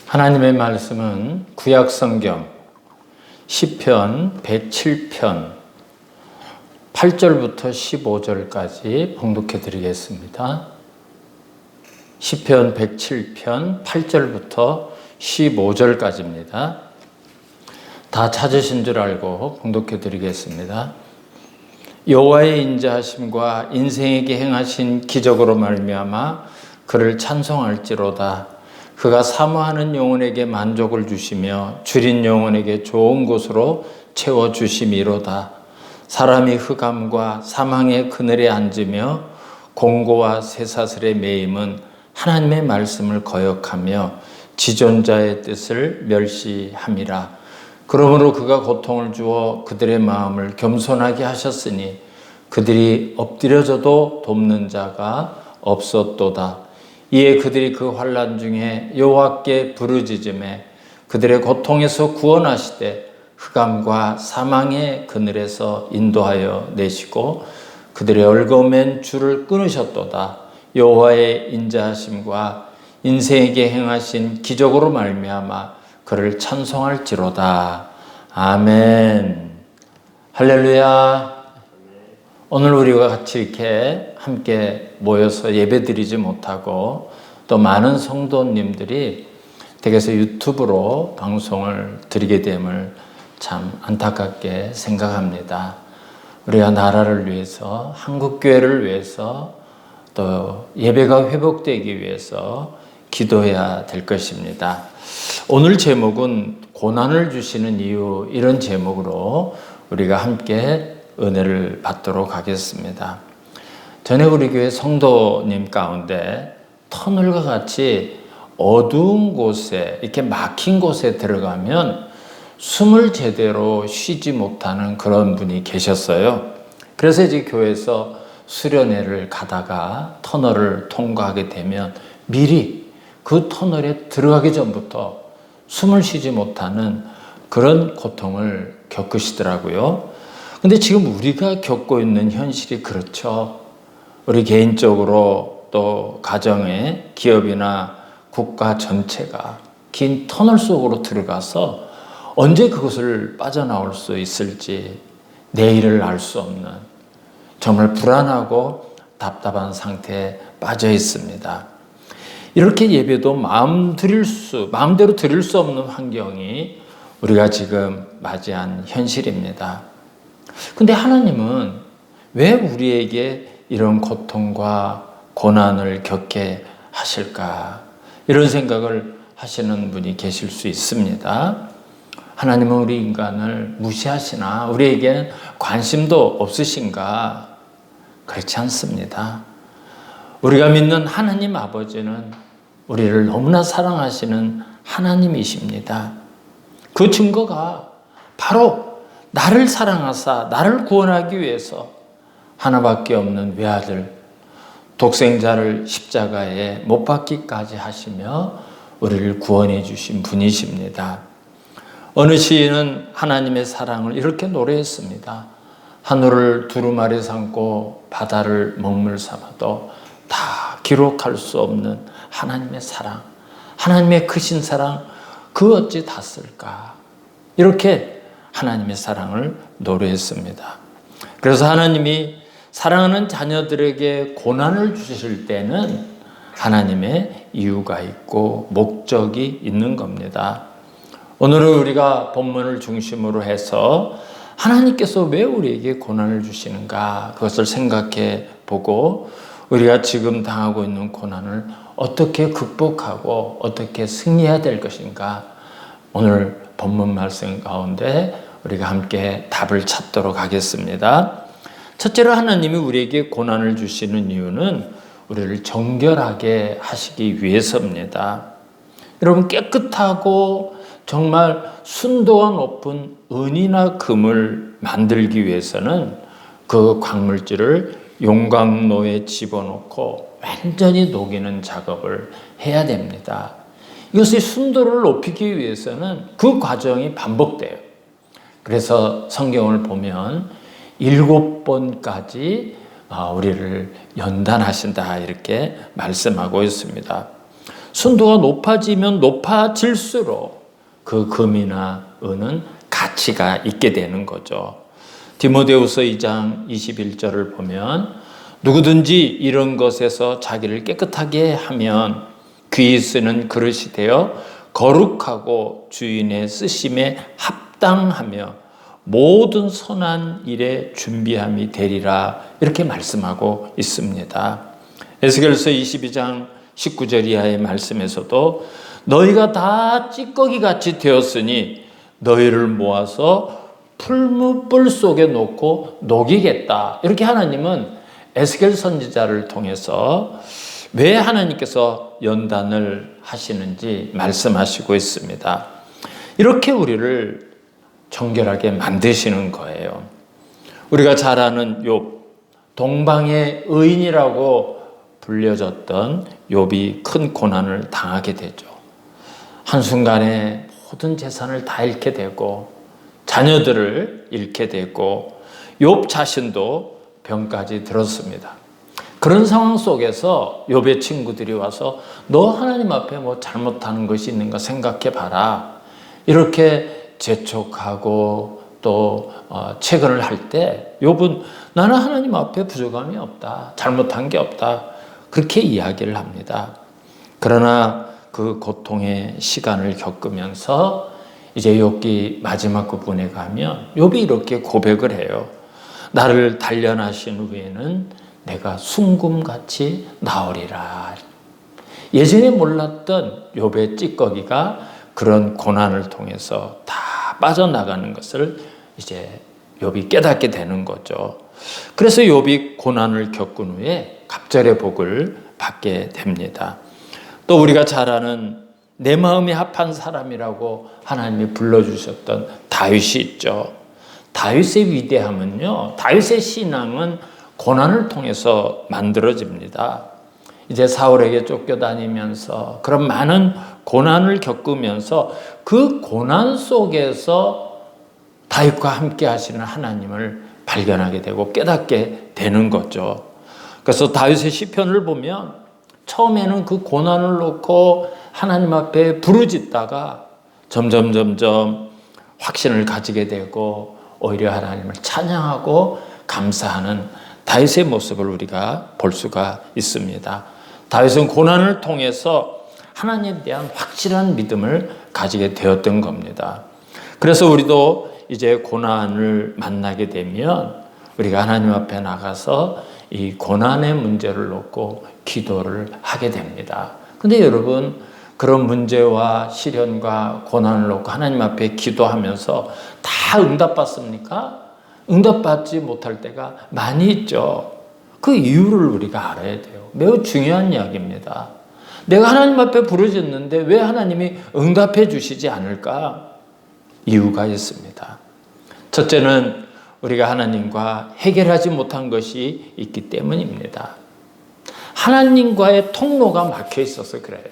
하나님의 말씀은 구약 성경 시편 107편 8절부터 15절까지 봉독해 드리겠습니다. 시편 107편 8절부터 15절까지입니다. 다 찾으신 줄 알고 봉독해 드리겠습니다. 여호와의 인자하심과 인생에게 행하신 기적으로 말미암아 그를 찬송할지로다. 그가 사모하는 영혼에게 만족을 주시며 줄인 영혼에게 좋은 곳으로 채워주심이로다. 사람이 흑암과 사망의 그늘에 앉으며 공고와 쇠사슬에 매임은 하나님의 말씀을 거역하며 지존자의 뜻을 멸시함이라. 그러므로 그가 고통을 주어 그들의 마음을 겸손하게 하셨으니 그들이 엎드려져도 돕는 자가 없었도다. 이에 그들이 그 환난 중에 여호와께 부르짖음에 그들의 고통에서 구원하시되 흑암과 사망의 그늘에서 인도하여 내시고 그들의 얽어맨 줄을 끊으셨도다. 여호와의 인자하심과 인생에게 행하신 기적으로 말미암아 그를 찬송할지로다. 아멘. 할렐루야. 오늘 우리가 같이 이렇게 함께 모여서 예배드리지 못하고 또 많은 성도님들이 댁에서 유튜브로 방송을 드리게 됨을 참 안타깝게 생각합니다. 우리가 나라를 위해서, 한국교회를 위해서, 또 예배가 회복되기 위해서 기도해야 될 것입니다. 오늘 제목은 고난을 주시는 이유, 이런 제목으로 우리가 함께 은혜를 받도록 하겠습니다. 전에 우리 교회 성도님 가운데 터널과 같이 어두운 곳에, 이렇게 막힌 곳에 들어가면 숨을 제대로 쉬지 못하는 그런 분이 계셨어요. 그래서 이제 교회에서 수련회를 가다가 터널을 통과하게 되면 미리 그 터널에 들어가기 전부터 숨을 쉬지 못하는 그런 고통을 겪으시더라고요. 근데 지금 우리가 겪고 있는 현실이 그렇죠. 우리 개인적으로 또 가정에 기업이나 국가 전체가 긴 터널 속으로 들어가서 언제 그것을 빠져나올 수 있을지 내일을 알 수 없는 정말 불안하고 답답한 상태에 빠져 있습니다. 이렇게 예배도 마음대로 드릴 수 없는 환경이 우리가 지금 맞이한 현실입니다. 근데 하나님은 왜 우리에게 이런 고통과 고난을 겪게 하실까? 이런 생각을 하시는 분이 계실 수 있습니다. 하나님은 우리 인간을 무시하시나? 우리에게는 관심도 없으신가? 그렇지 않습니다. 우리가 믿는 하나님 아버지는 우리를 너무나 사랑하시는 하나님이십니다. 그 증거가 바로 나를 사랑하사 나를 구원하기 위해서 하나밖에 없는 외아들 독생자를 십자가에 못 박기까지 하시며 우리를 구원해 주신 분이십니다. 어느 시인은 하나님의 사랑을 이렇게 노래했습니다. 하늘을 두루마리 삼고 바다를 먹물 삼아도 다 기록할 수 없는 하나님의 사랑, 하나님의 크신 사랑, 그 어찌 닿을까? 이렇게 하나님의 사랑을 노래했습니다. 그래서 하나님이 사랑하는 자녀들에게 고난을 주실 때는 하나님의 이유가 있고 목적이 있는 겁니다. 오늘은 우리가 본문을 중심으로 해서 하나님께서 왜 우리에게 고난을 주시는가, 그것을 생각해 보고 우리가 지금 당하고 있는 고난을 어떻게 극복하고 어떻게 승리해야 될 것인가, 오늘 본문 말씀 가운데 우리가 함께 답을 찾도록 하겠습니다. 첫째로 하나님이 우리에게 고난을 주시는 이유는 우리를 정결하게 하시기 위해서입니다. 여러분, 깨끗하고 정말 순도가 높은 은이나 금을 만들기 위해서는 그 광물질을 용광로에 집어넣고 완전히 녹이는 작업을 해야 됩니다. 이것의 순도를 높이기 위해서는 그 과정이 반복돼요. 그래서 성경을 보면 7번까지 우리를 연단하신다, 이렇게 말씀하고 있습니다. 순도가 높아지면 높아질수록 그 금이나 은은 가치가 있게 되는 거죠. 디모데후서 2장 21절을 보면 누구든지 이런 것에서 자기를 깨끗하게 하면 귀히 쓰는 그릇이 되어 거룩하고 주인의 쓰심에 합당하며 모든 선한 일에 준비함이 되리라, 이렇게 말씀하고 있습니다. 에스겔서 22장 19절 이하의 말씀에서도 너희가 다 찌꺼기 같이 되었으니 너희를 모아서 풀무불 속에 놓고 녹이겠다, 이렇게 하나님은 에스겔 선지자를 통해서 왜 하나님께서 연단을 하시는지 말씀하시고 있습니다. 이렇게 우리를 정결하게 만드시는 거예요. 우리가 잘 아는 욥, 동방의 의인이라고 불려졌던 욥이 큰 고난을 당하게 되죠. 한순간에 모든 재산을 다 잃게 되고 자녀들을 잃게 되고 욥 자신도 병까지 들었습니다. 그런 상황 속에서 욥의 친구들이 와서 너 하나님 앞에 뭐 잘못하는 것이 있는가 생각해 봐라, 이렇게 재촉하고 또 채근을 할 때 욥은 나는 하나님 앞에 부족함이 없다, 잘못한 게 없다, 그렇게 이야기를 합니다. 그러나 그 고통의 시간을 겪으면서 이제 욥기 마지막 부분에 가면 욥이 이렇게 고백을 해요. 나를 단련하신 후에는 내가 순금같이 나으리라. 예전에 몰랐던 욥의 찌꺼기가 그런 고난을 통해서 다 빠져나가는 것을 이제 욥이 깨닫게 되는 거죠. 그래서 욥이 고난을 겪은 후에 갑절의 복을 받게 됩니다. 또 우리가 잘 아는 내 마음에 합한 사람이라고 하나님이 불러주셨던 다윗이 있죠. 다윗의 위대함은요, 다윗의 신앙은 고난을 통해서 만들어집니다. 이제 사울에게 쫓겨다니면서 그런 많은 고난을 겪으면서 그 고난 속에서 다윗과 함께 하시는 하나님을 발견하게 되고 깨닫게 되는 거죠. 그래서 다윗의 시편을 보면 처음에는 그 고난을 놓고 하나님 앞에 부르짖다가 점점 확신을 가지게 되고 오히려 하나님을 찬양하고 감사하는 다윗의 모습을 우리가 볼 수가 있습니다. 다윗은 고난을 통해서 하나님에 대한 확실한 믿음을 가지게 되었던 겁니다. 그래서 우리도 이제 고난을 만나게 되면 우리가 하나님 앞에 나가서 이 고난의 문제를 놓고 기도를 하게 됩니다. 근데 여러분, 그런 문제와 시련과 고난을 놓고 하나님 앞에 기도하면서 다 응답받습니까? 응답받지 못할 때가 많이 있죠. 그 이유를 우리가 알아야 돼요. 매우 중요한 이야기입니다. 내가 하나님 앞에 부르짖는데 왜 하나님이 응답해 주시지 않을까? 이유가 있습니다. 첫째는 우리가 하나님과 해결하지 못한 것이 있기 때문입니다. 하나님과의 통로가 막혀 있어서 그래요.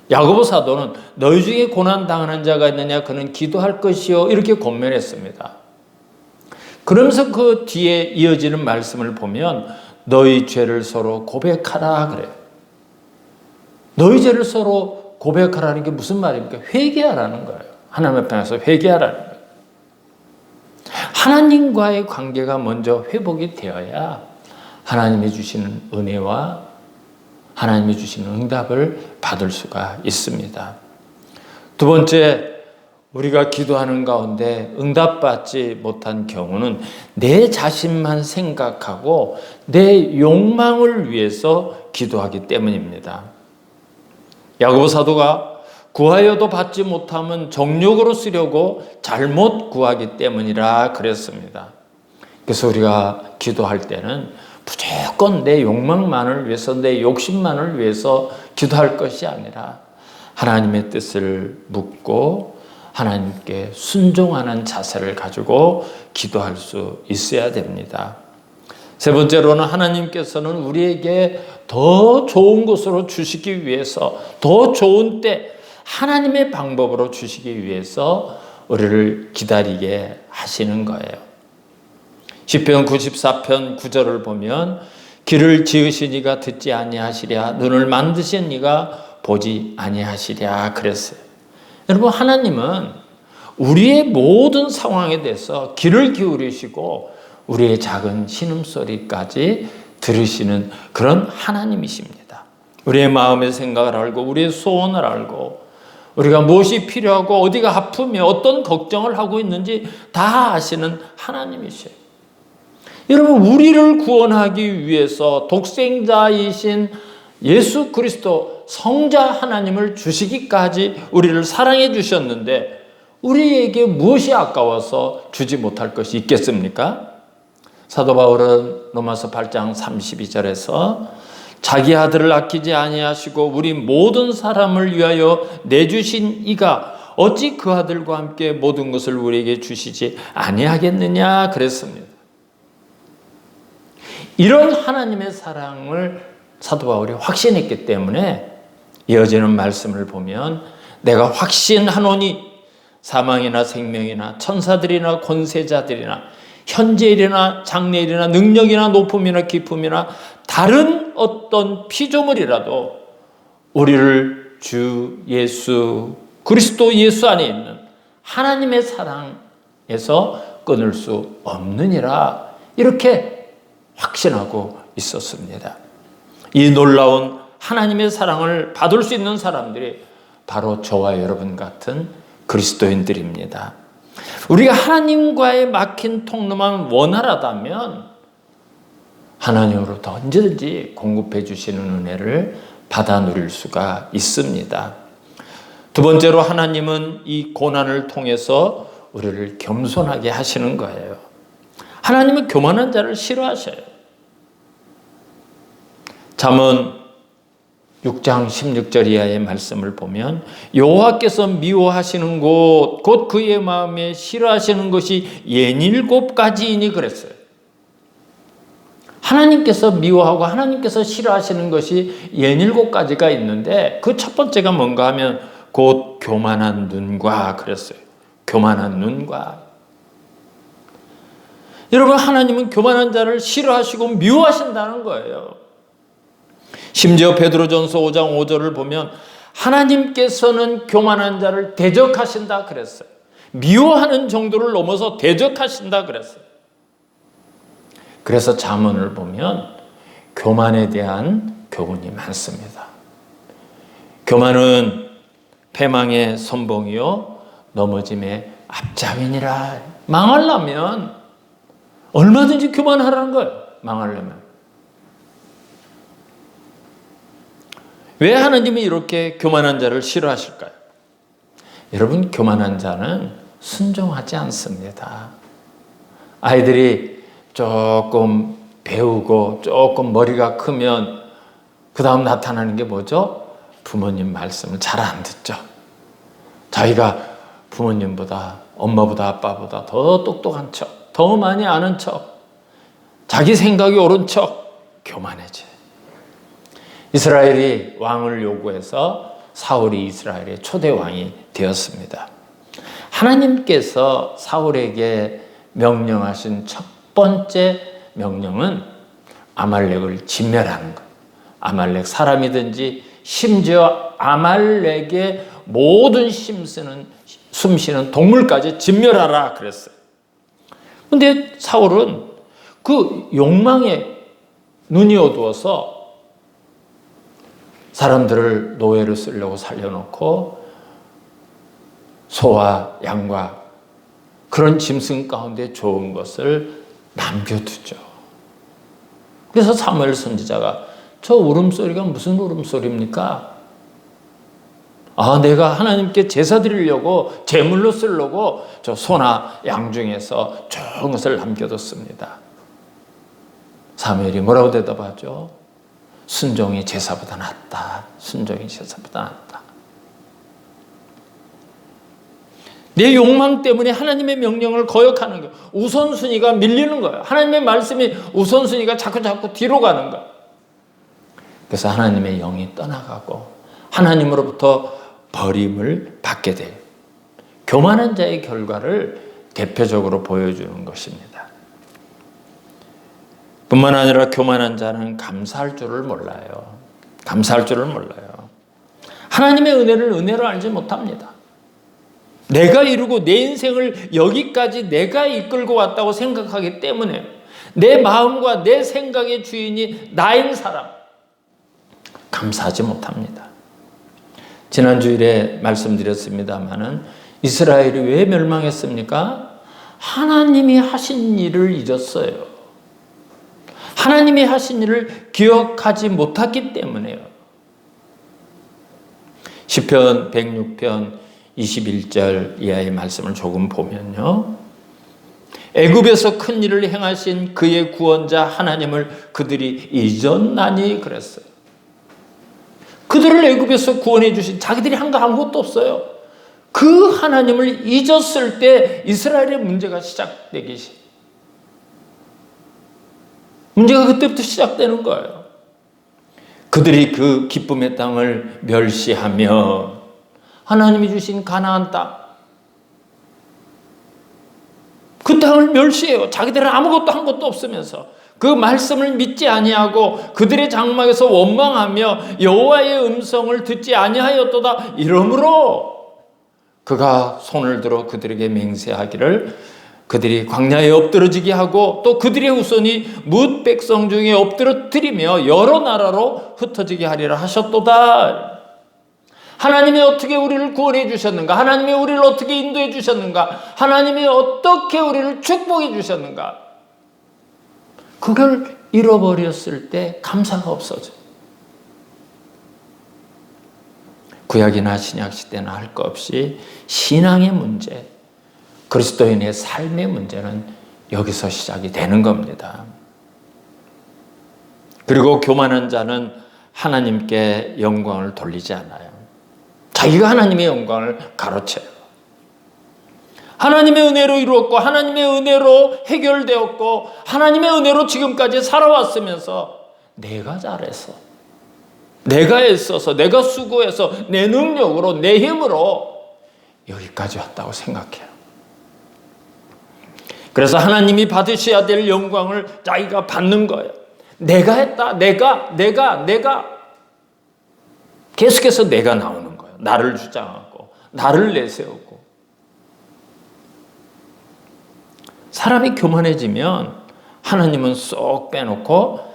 야고보 사도는 너희 중에 고난 당하는 자가 있느냐, 그는 기도할 것이요, 이렇게 권면했습니다. 그러면서 그 뒤에 이어지는 말씀을 보면 너희 죄를 서로 고백하라 그래요. 너희 죄를 서로 고백하라는 게 무슨 말입니까? 회개하라는 거예요. 하나님 앞에 나서 회개하라는 거예요. 하나님과의 관계가 먼저 회복이 되어야 하나님이 주시는 은혜와 하나님이 주시는 응답을 받을 수가 있습니다. 두 번째, 우리가 기도하는 가운데 응답받지 못한 경우는 내 자신만 생각하고 내 욕망을 위해서 기도하기 때문입니다. 야고보 사도가 구하여도 받지 못하면 정욕으로 쓰려고 잘못 구하기 때문이라 그랬습니다. 그래서 우리가 기도할 때는 무조건 내 욕망만을 위해서, 내 욕심만을 위해서 기도할 것이 아니라 하나님의 뜻을 묻고 하나님께 순종하는 자세를 가지고 기도할 수 있어야 됩니다. 세 번째로는 하나님께서는 우리에게 더 좋은 것으로 주시기 위해서, 더 좋은 때 하나님의 방법으로 주시기 위해서 우리를 기다리게 하시는 거예요. 시편 94편 9절을 보면 귀를 지으신 이가 듣지 아니하시랴, 눈을 만드신 이가 보지 아니하시랴 그랬어요. 여러분, 하나님은 우리의 모든 상황에 대해서 귀를 기울이시고 우리의 작은 신음소리까지 들으시는 그런 하나님이십니다. 우리의 마음의 생각을 알고 우리의 소원을 알고 우리가 무엇이 필요하고 어디가 아프며 어떤 걱정을 하고 있는지 다 아시는 하나님이셔요. 여러분, 우리를 구원하기 위해서 독생자이신 예수 그리스도 성자 하나님을 주시기까지 우리를 사랑해 주셨는데 우리에게 무엇이 아까워서 주지 못할 것이 있겠습니까? 사도 바울은 로마서 8장 32절에서 자기 아들을 아끼지 아니하시고 우리 모든 사람을 위하여 내주신 이가 어찌 그 아들과 함께 모든 것을 우리에게 주시지 아니하겠느냐 그랬습니다. 이런 하나님의 사랑을 사도 바울이 확신했기 때문에 이어지는 말씀을 보면 내가 확신하노니 사망이나 생명이나 천사들이나 권세자들이나 현재일이나 장래일이나 능력이나 높음이나 깊음이나 다른 어떤 피조물이라도 우리를 주 예수 그리스도 예수 안에 있는 하나님의 사랑에서 끊을 수 없느니라 이렇게 확신하고 있었습니다. 이 놀라운 하나님의 사랑을 받을 수 있는 사람들이 바로 저와 여러분 같은 그리스도인들입니다. 우리가 하나님과의 막힌 통로만 원활하다면 하나님으로부터 언제든지 공급해 주시는 은혜를 받아 누릴 수가 있습니다. 두 번째로 하나님은 이 고난을 통해서 우리를 겸손하게 하시는 거예요. 하나님은 교만한 자를 싫어하셔요. 잠언 6장 16절 이하의 말씀을 보면 여호와께서 미워하시는 곳 곧 그의 마음에 싫어하시는 것이 67가지이니 그랬어요. 하나님께서 미워하고 하나님께서 싫어하시는 것이 67가지가 있는데 그 첫 번째가 뭔가 하면 곧 교만한 눈과 그랬어요. 교만한 눈과. 여러분, 하나님은 교만한 자를 싫어하시고 미워하신다는 거예요. 심지어 베드로전서 5장 5절을 보면 하나님께서는 교만한 자를 대적하신다 그랬어요. 미워하는 정도를 넘어서 대적하신다 그랬어요. 그래서 잠언을 보면 교만에 대한 교훈이 많습니다. 교만은 패망의 선봉이요 넘어짐의 앞장이니라. 망하려면 얼마든지 교만하라는 거예요. 망하려면. 왜 하나님이 이렇게 교만한 자를 싫어하실까요? 여러분, 교만한 자는 순종하지 않습니다. 아이들이 조금 배우고 조금 머리가 크면 그 다음 나타나는 게 뭐죠? 부모님 말씀을 잘 안 듣죠. 자기가 부모님보다 엄마보다 아빠보다 더 똑똑한 척, 더 많이 아는 척, 자기 생각이 옳은 척 교만해져요. 이스라엘이 왕을 요구해서 사울이 이스라엘의 초대 왕이 되었습니다. 하나님께서 사울에게 명령하신 첫 번째 명령은 아말렉을 진멸하는 것. 아말렉 사람이든지 심지어 아말렉의 모든 숨쉬는 동물까지 진멸하라 그랬어요. 그런데 사울은 그 욕망에 눈이 어두워서 사람들을 노예로 쓰려고 살려놓고 소와 양과 그런 짐승 가운데 좋은 것을 남겨두죠. 그래서 사무엘 선지자가 저 울음소리가 무슨 울음소리입니까? 아, 내가 하나님께 제사 드리려고 제물로 쓰려고 저 소나 양 중에서 좋은 것을 남겨뒀습니다. 사무엘이 뭐라고 대답하죠? 순종이 제사보다 낫다. 순종이 제사보다 낫다. 내 욕망 때문에 하나님의 명령을 거역하는 거예요. 우선순위가 밀리는 거예요. 하나님의 말씀이 우선순위가 자꾸 뒤로 가는 거예요. 그래서 하나님의 영이 떠나가고 하나님으로부터 버림을 받게 돼요. 교만한 자의 결과를 대표적으로 보여주는 것입니다. 뿐만 아니라 교만한 자는 감사할 줄을 몰라요. 감사할 줄을 몰라요. 하나님의 은혜를 은혜로 알지 못합니다. 내가 이루고 내 인생을 여기까지 내가 이끌고 왔다고 생각하기 때문에 내 마음과 내 생각의 주인이 나인 사람, 감사하지 못합니다. 지난 주일에 말씀드렸습니다마는 이스라엘이 왜 멸망했습니까? 하나님이 하신 일을 잊었어요. 하나님이 하신 일을 기억하지 못했기 때문에요. 시편 106편 21절 이하의 말씀을 조금 보면요. 애굽에서 큰 일을 행하신 그의 구원자 하나님을 그들이 잊었나니 그랬어요. 그들을 애굽에서 구원해 주신 자기들이 한 거 아무것도 없어요. 그 하나님을 잊었을 때 이스라엘의 문제가 시작되기 문제가 그때부터 시작되는 거예요. 그들이 그 기쁨의 땅을 멸시하며 하나님이 주신 가나안 땅, 그 땅을 멸시해요. 자기들은 아무것도 한 것도 없으면서 그 말씀을 믿지 아니하고 그들의 장막에서 원망하며 여호와의 음성을 듣지 아니하였도다 이러므로 그가 손을 들어 그들에게 맹세하기를 그들이 광야에 엎드러지게 하고 또 그들의 후손이 뭇 백성 중에 엎드러뜨리며 여러 나라로 흩어지게 하리라 하셨도다. 하나님이 어떻게 우리를 구원해 주셨는가? 하나님이 우리를 어떻게 인도해 주셨는가? 하나님이 어떻게 우리를 축복해 주셨는가? 그걸 잃어버렸을 때 감사가 없어져요. 구약이나 신약 시대나 할 것 없이 신앙의 문제, 그리스도인의 삶의 문제는 여기서 시작이 되는 겁니다. 그리고 교만한 자는 하나님께 영광을 돌리지 않아요. 자기가 하나님의 영광을 가로채요. 하나님의 은혜로 이루었고 하나님의 은혜로 해결되었고 하나님의 은혜로 지금까지 살아왔으면서 내가 잘해서, 내가 애써서, 내가 수고해서, 내 능력으로, 내 힘으로 여기까지 왔다고 생각해요. 그래서 하나님이 받으셔야 될 영광을 자기가 받는 거예요. 내가 했다. 내가. 계속해서 내가 나오는 거예요. 나를 주장하고 나를 내세우고. 사람이 교만해지면 하나님은 쏙 빼놓고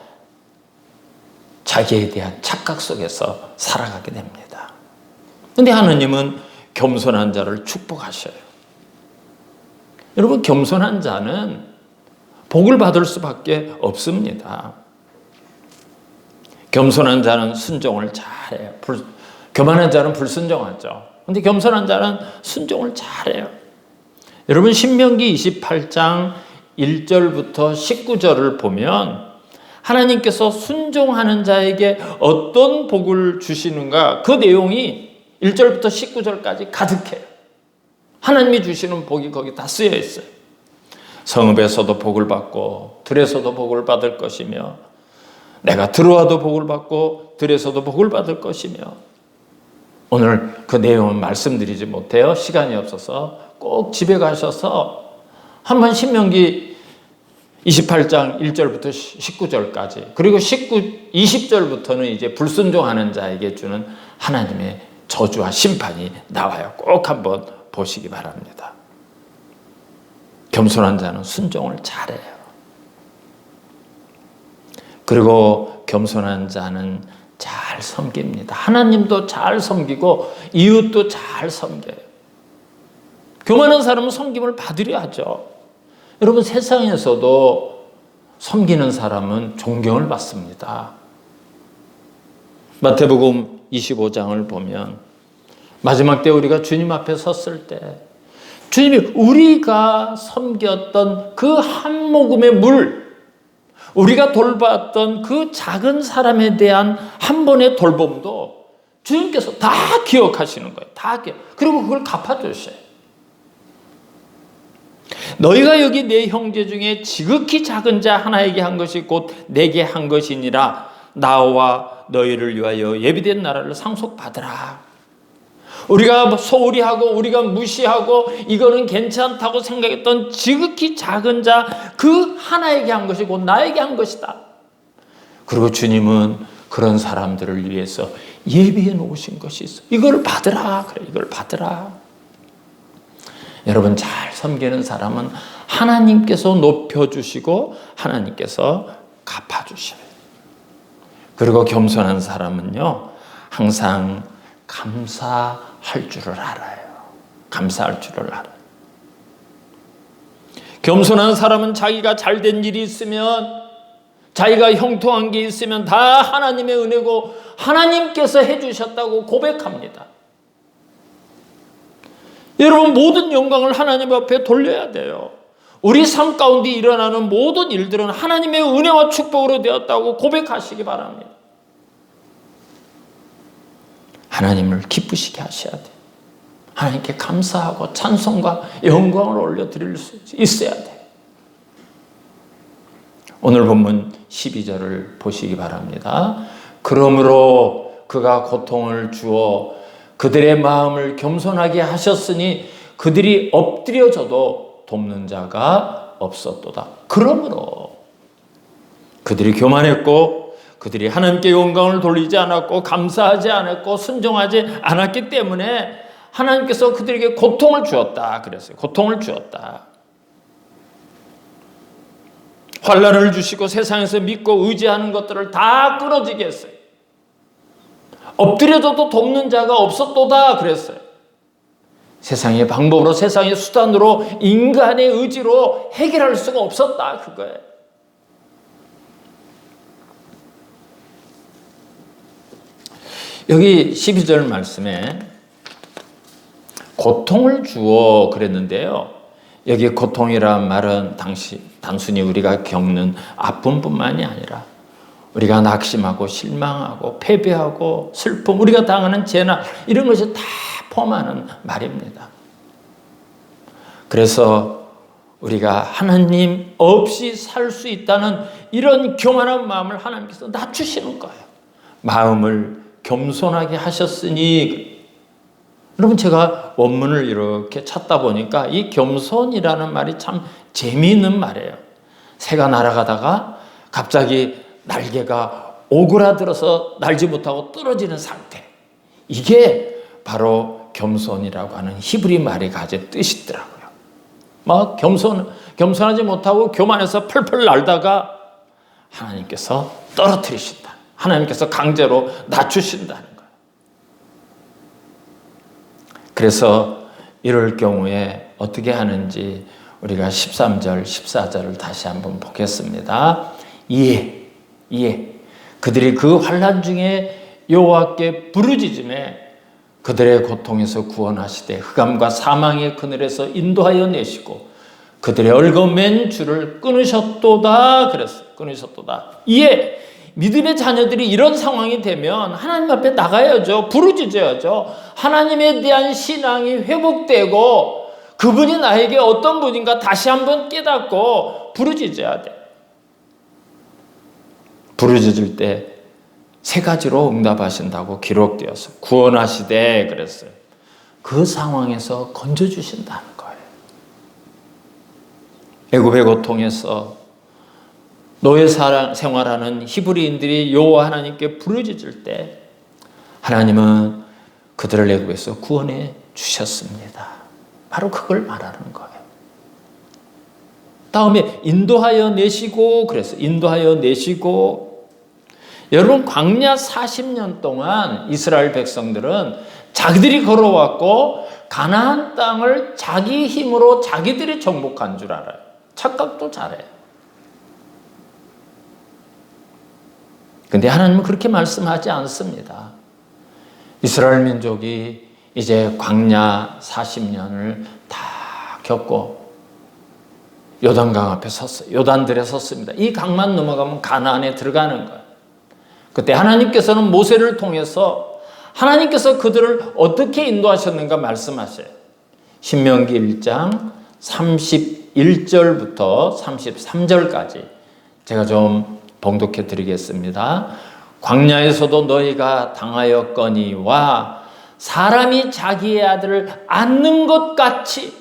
자기에 대한 착각 속에서 살아가게 됩니다. 그런데 하나님은 겸손한 자를 축복하셔요. 여러분, 겸손한 자는 복을 받을 수밖에 없습니다. 겸손한 자는 순종을 잘해요. 교만한 자는 불순종하죠. 그런데 겸손한 자는 순종을 잘해요. 여러분, 신명기 28장 1절부터 19절을 보면 하나님께서 순종하는 자에게 어떤 복을 주시는가, 그 내용이 1절부터 19절까지 가득해요. 하나님이 주시는 복이 거기 다 쓰여 있어요. 성읍에서도 복을 받고 들에서도 복을 받을 것이며 내가 들어와도 복을 받고 들에서도 복을 받을 것이며. 오늘 그 내용은 말씀드리지 못해요. 시간이 없어서. 꼭 집에 가셔서 한번 신명기 28장 1절부터 19절까지, 그리고 20절부터는 이제 불순종하는 자에게 주는 하나님의 저주와 심판이 나와요. 꼭 한번 보시기 바랍니다. 겸손한 자는 순종을 잘해요. 그리고 겸손한 자는 잘 섬깁니다. 하나님도 잘 섬기고 이웃도 잘 섬겨요. 교만한 사람은 섬김을 받으려 하죠. 여러분, 세상에서도 섬기는 사람은 존경을 받습니다. 마태복음 25장을 보면 마지막 때 우리가 주님 앞에 섰을 때 주님이 우리가 섬겼던 그 한 모금의 물, 우리가 돌봤던 그 작은 사람에 대한 한 번의 돌봄도 주님께서 다 기억하시는 거예요. 다 기억. 그리고 그걸 갚아주셔요. 너희가 여기 내 형제 중에 지극히 작은 자 하나에게 한 것이 곧 내게 한 것이니라. 나와 너희를 위하여 예비된 나라를 상속받으라. 우리가 소홀히 하고 우리가 무시하고 이거는 괜찮다고 생각했던 지극히 작은 자 그 하나에게 한 것이 곧 나에게 한 것이다. 그리고 주님은 그런 사람들을 위해서 예비해 놓으신 것이 있어. 이걸 받으라. 그래, 이걸 받으라. 여러분, 잘 섬기는 사람은 하나님께서 높여주시고 하나님께서 갚아주셔요. 그리고 겸손한 사람은요, 항상 감사할 줄을 알아요. 감사할 줄을 알아요. 겸손한 사람은 자기가 잘된 일이 있으면, 자기가 형통한 게 있으면 다 하나님의 은혜고 하나님께서 해주셨다고 고백합니다. 여러분, 모든 영광을 하나님 앞에 돌려야 돼요. 우리 삶 가운데 일어나는 모든 일들은 하나님의 은혜와 축복으로 되었다고 고백하시기 바랍니다. 하나님을 기쁘시게 하셔야 돼요. 하나님께 감사하고 찬송과 영광을 올려드릴 수 있어야 돼요. 오늘 본문 12절을 보시기 바랍니다. 그러므로 그가 고통을 주어 그들의 마음을 겸손하게 하셨으니 그들이 엎드려져도 돕는 자가 없었도다. 그러므로 그들이 교만했고 그들이 하나님께 영광을 돌리지 않았고 감사하지 않았고 순종하지 않았기 때문에 하나님께서 그들에게 고통을 주었다. 그랬어요. 고통을 주었다. 환난을 주시고 세상에서 믿고 의지하는 것들을 다 끊어지게 했어요. 엎드려져도 돕는 자가 없었도다. 그랬어요. 세상의 방법으로, 세상의 수단으로, 인간의 의지로 해결할 수가 없었다. 그거예요. 여기 12절 말씀에 고통을 주어 그랬는데요. 여기 고통이란 말은 단순히 우리가 겪는 아픔뿐만이 아니라 우리가 낙심하고 실망하고 패배하고 슬픔, 우리가 당하는 재난, 이런 것이 다 포함하는 말입니다. 그래서 우리가 하나님 없이 살 수 있다는 이런 교만한 마음을 하나님께서 낮추시는 거예요. 마음을 겸손하게 하셨으니, 여러분, 제가 원문을 이렇게 찾다 보니까 이 겸손이라는 말이 참 재미있는 말이에요. 새가 날아가다가 갑자기 날개가 오그라들어서 날지 못하고 떨어지는 상태. 이게 바로 겸손이라고 하는 히브리 말이 가진 뜻이더라고요. 막 겸손하지 못하고 교만해서 펄펄 날다가 하나님께서 떨어뜨리신다. 하나님께서 강제로 낮추신다는 거예요. 그래서 이럴 경우에 어떻게 하는지 우리가 13절, 14절을 다시 한번 보겠습니다. 이에 그들이 그 환난 중에 여호와께 부르짖음에 그들의 고통에서 구원하시되 흑암과 사망의 그늘에서 인도하여 내시고 그들의 얽어맨 줄을 끊으셨도다. 그랬어요. 끊으셨도다. 이에 믿음의 자녀들이 이런 상황이 되면 하나님 앞에 나가야죠. 부르짖어야죠. 하나님에 대한 신앙이 회복되고 그분이 나에게 어떤 분인가 다시 한번 깨닫고 부르짖어야 돼. 부르짖을 때 세 가지로 응답하신다고 기록되어서 구원하시되 그랬어요. 그 상황에서 건져주신다는 거예요. 애굽의 고통에서 노예 생활하는 히브리인들이 여호와 하나님께 부르짖을 때 하나님은 그들을 애굽에서 구원해 주셨습니다. 바로 그걸 말하는 거예요. 다음에 인도하여 내시고 그랬어요. 인도하여 내시고. 여러분, 광야 40년 동안 이스라엘 백성들은 자기들이 걸어왔고 가나안 땅을 자기 힘으로 자기들이 정복한 줄 알아요. 착각도 잘해요. 근데 하나님은 그렇게 말씀하지 않습니다. 이스라엘 민족이 이제 광야 40년을 다 겪고 요단강 앞에 섰어요. 요단들에 섰습니다. 이 강만 넘어가면 가나안에 들어가는 거예요. 그때 하나님께서는 모세를 통해서 하나님께서 그들을 어떻게 인도하셨는가 말씀하세요. 신명기 1장 31절부터 33절까지 제가 좀 봉독해 드리겠습니다. 광야에서도 너희가 당하였거니와 사람이 자기의 아들을 안는 것 같이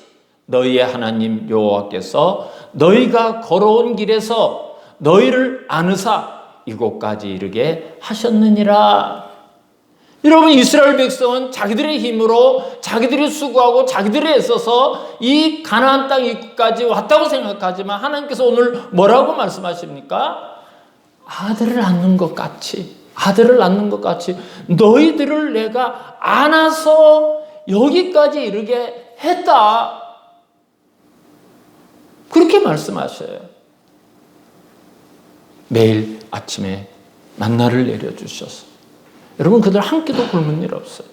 너희의 하나님 여호와께서 너희가 걸어온 길에서 너희를 안으사 이곳까지 이르게 하셨느니라. 여러분, 이스라엘 백성은 자기들의 힘으로 자기들이 수고하고 자기들이 애써서 이 가나안 땅 입구까지 왔다고 생각하지만 하나님께서 오늘 뭐라고 말씀하십니까? 아들을 낳는 것 같이, 아들을 낳는 것 같이 너희들을 내가 안아서 여기까지 이르게 했다. 그렇게 말씀하셔요. 매일 아침에 만나를 내려주셔서 여러분, 그들 한 끼도 굶은 일 없어요.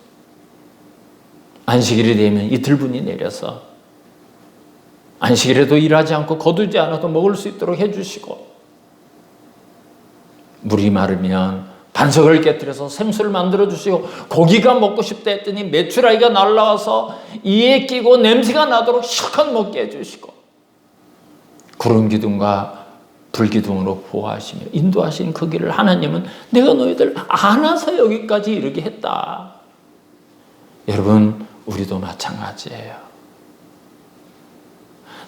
안식일이 되면 이틀분이 내려서 안식일에도 일하지 않고 거두지 않아도 먹을 수 있도록 해주시고, 물이 마르면 반석을 깨뜨려서 생수를 만들어주시고, 고기가 먹고 싶다 했더니 메추라기가 날라와서 이에 끼고 냄새가 나도록 실컷 먹게 해주시고, 구름 기둥과 불기둥으로 보호하시며 인도하신 그 길을 하나님은 내가 너희들 안아서 여기까지 이르게 했다. 여러분, 우리도 마찬가지예요.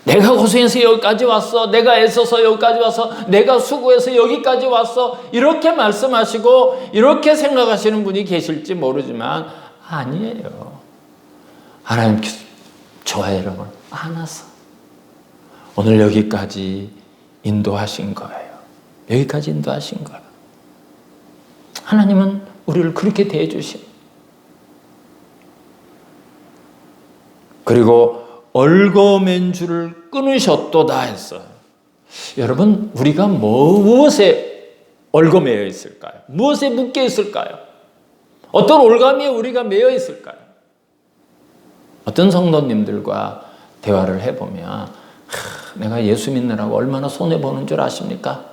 내가 고생해서 여기까지 왔어, 내가 애써서 여기까지 왔어, 내가 수고해서 여기까지 왔어, 이렇게 말씀하시고 이렇게 생각하시는 분이 계실지 모르지만 아니에요. 하나님께서 저와 여러분을 안아서 오늘 여기까지 인도하신 거예요. 여기까지 인도하신 거예요. 하나님은 우리를 그렇게 대해주신. 그리고 얽어맨 줄을 끊으셨도다 했어요. 여러분, 우리가 무엇에 얽어매여 있을까요? 무엇에 묶여 있을까요? 어떤 올가미에 우리가 매여 있을까요? 어떤 성도님들과 대화를 해보면 내가 예수 믿느라고 얼마나 손해보는 줄 아십니까?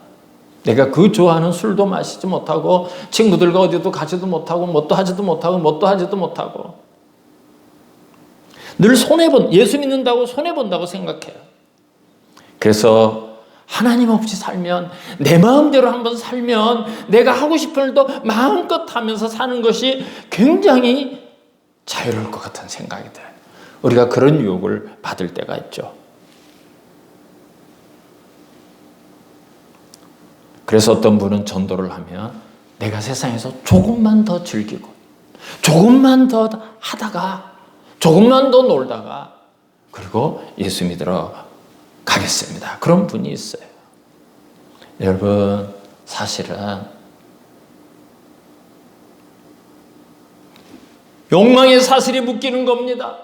내가 그 좋아하는 술도 마시지 못하고 친구들과 어디도 가지도 못하고 뭣도 하지도 못하고 뭣도 하지도 못하고 늘 예수 믿는다고 손해본다고 생각해요. 그래서 하나님 없이 살면, 내 마음대로 한번 살면 내가 하고 싶은 일도 마음껏 하면서 사는 것이 굉장히 자유로울 것 같은 생각이 들어요. 우리가 그런 유혹을 받을 때가 있죠. 그래서 어떤 분은 전도를 하면 내가 세상에서 조금만 더 즐기고 조금만 더 하다가 조금만 더 놀다가 그리고 예수 믿으러 가겠습니다. 그런 분이 있어요. 여러분, 사실은 욕망의 사슬이 묶이는 겁니다.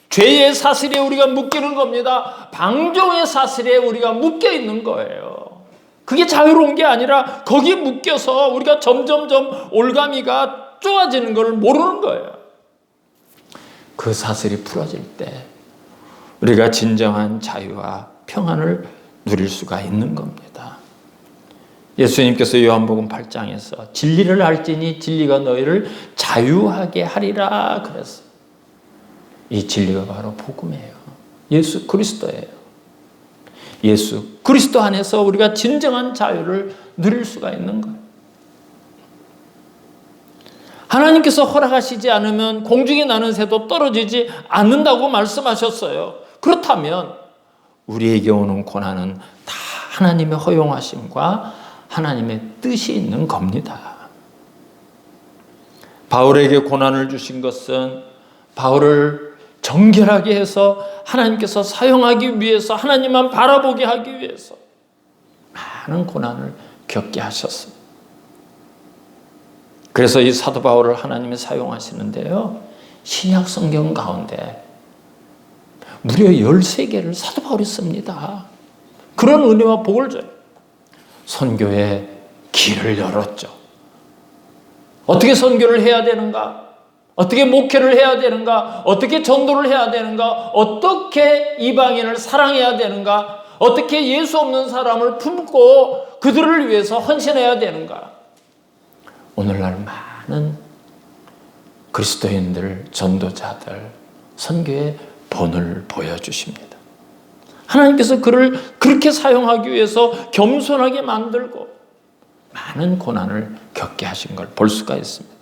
죄의 사슬에 우리가 묶이는 겁니다. 방종의 사슬에 우리가 묶여 있는 거예요. 그게 자유로운 게 아니라 거기에 묶여서 우리가 점점점 올가미가 좁아지는 걸 모르는 거예요. 그 사슬이 풀어질 때 우리가 진정한 자유와 평안을 누릴 수가 있는 겁니다. 예수님께서 요한복음 8장에서 진리를 알지니 진리가 너희를 자유하게 하리라 그랬어요. 이 진리가 바로 복음이에요. 예수 그리스도예요. 예수 그리스도 안에서 우리가 진정한 자유를 누릴 수가 있는 거예요. 하나님께서 허락하시지 않으면 공중에 나는 새도 떨어지지 않는다고 말씀하셨어요. 그렇다면 우리에게 오는 고난은 다 하나님의 허용하심과 하나님의 뜻이 있는 겁니다. 바울에게 고난을 주신 것은 바울을 정결하게 해서 하나님께서 사용하기 위해서, 하나님만 바라보게 하기 위해서 많은 고난을 겪게 하셨습니다. 그래서 이 사도 바울을 하나님이 사용하시는데요, 신약 성경 가운데 무려 13개를 사도 바울이 씁니다. 그런 은혜와 복을 줘요. 선교의 길을 열었죠. 어떻게 선교를 해야 되는가? 어떻게 목회를 해야 되는가? 어떻게 전도를 해야 되는가? 어떻게 이방인을 사랑해야 되는가? 어떻게 예수 없는 사람을 품고 그들을 위해서 헌신해야 되는가? 오늘날 많은 그리스도인들, 전도자들, 선교의 본을 보여주십니다. 하나님께서 그를 그렇게 사용하기 위해서 겸손하게 만들고 많은 고난을 겪게 하신 걸 볼 수가 있습니다.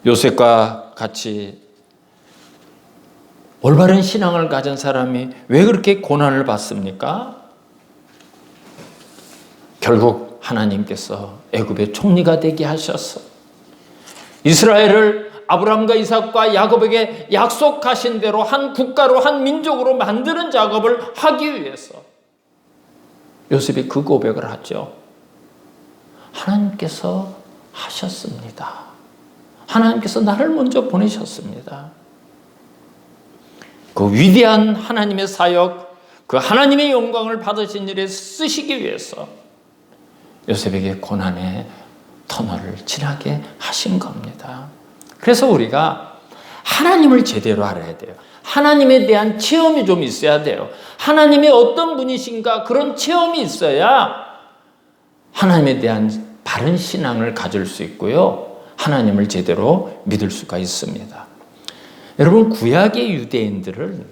요셉과 같이 올바른 신앙을 가진 사람이 왜 그렇게 고난을 받습니까? 결국 하나님께서 애굽의 총리가 되게 하셔서 이스라엘을 아브라함과 이삭과 야곱에게 약속하신 대로 한 국가로 한 민족으로 만드는 작업을 하기 위해서 요셉이 그 고백을 하죠. 하나님께서 하셨습니다. 하나님께서 나를 먼저 보내셨습니다. 그 위대한 하나님의 사역, 그 하나님의 영광을 받으신 일에 쓰시기 위해서 요셉에게 고난의 터널을 지나게 하신 겁니다. 그래서 우리가 하나님을 제대로 알아야 돼요. 하나님에 대한 체험이 좀 있어야 돼요. 하나님이 어떤 분이신가 그런 체험이 있어야 하나님에 대한 바른 신앙을 가질 수 있고요. 하나님을 제대로 믿을 수가 있습니다. 여러분, 구약의 유대인들은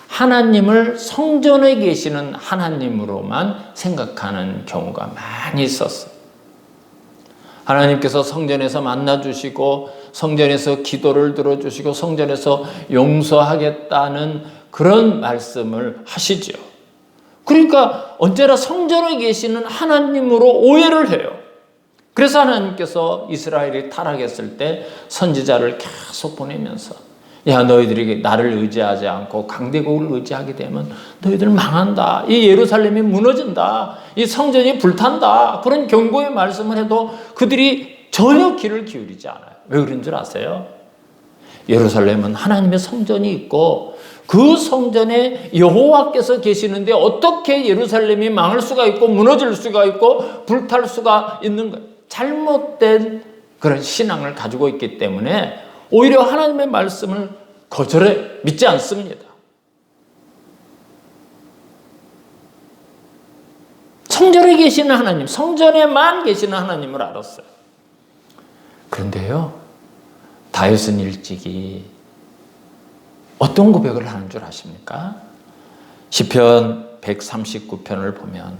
하나님을 성전에 계시는 하나님으로만 생각하는 경우가 많이 있었어요. 하나님께서 성전에서 만나주시고 성전에서 기도를 들어주시고 성전에서 용서하겠다는 그런 말씀을 하시죠. 그러니까 언제나 성전에 계시는 하나님으로 오해를 해요. 그래서 하나님께서 이스라엘이 타락했을 때 선지자를 계속 보내면서 야, 너희들이 나를 의지하지 않고 강대국을 의지하게 되면 너희들 망한다. 이 예루살렘이 무너진다. 이 성전이 불탄다. 그런 경고의 말씀을 해도 그들이 전혀 귀를 기울이지 않아요. 왜 그런 줄 아세요? 예루살렘은 하나님의 성전이 있고 그 성전에 여호와께서 계시는데 어떻게 예루살렘이 망할 수가 있고 무너질 수가 있고 불탈 수가 있는 거예요. 잘못된 그런 신앙을 가지고 있기 때문에 오히려 하나님의 말씀을 거절해 믿지 않습니다. 성전에 계시는 하나님, 성전에만 계시는 하나님을 알았어요. 그런데요, 다윗은 일찍이 어떤 고백을 하는 줄 아십니까? 시편 139편을 보면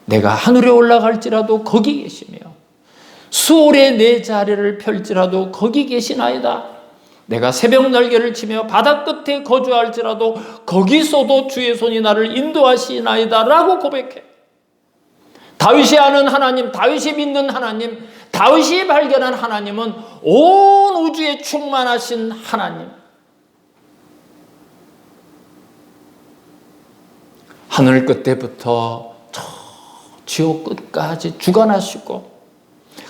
내가 하늘에 올라갈지라도 거기 계시며 수월에 내 자리를 펼지라도 거기 계시나이다. 내가 새벽 날개를 치며 바다 끝에 거주할지라도 거기서도 주의 손이 나를 인도하시나이다 라고 고백해. 다윗이 아는 하나님, 다윗이 믿는 하나님, 다윗이 발견한 하나님은 온 우주에 충만하신 하나님. 하늘 끝에부터 저 지옥 끝까지 주관하시고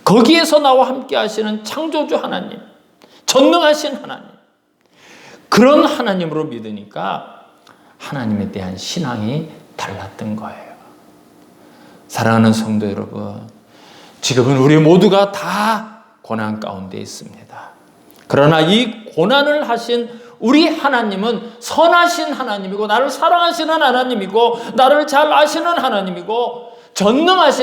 거기에서 나와 함께 하시는 창조주 하나님, 전능하신 하나님, 그런 하나님으로 믿으니까 하나님에 대한 신앙이 달랐던 거예요. 사랑하는 성도 여러분, 지금은 우리 모두가 다 고난 가운데 있습니다. 그러나 이 고난을 하신 우리 하나님은 선하신 하나님이고 나를 사랑하시는 하나님이고 나를 잘 아시는 하나님이고 전능하신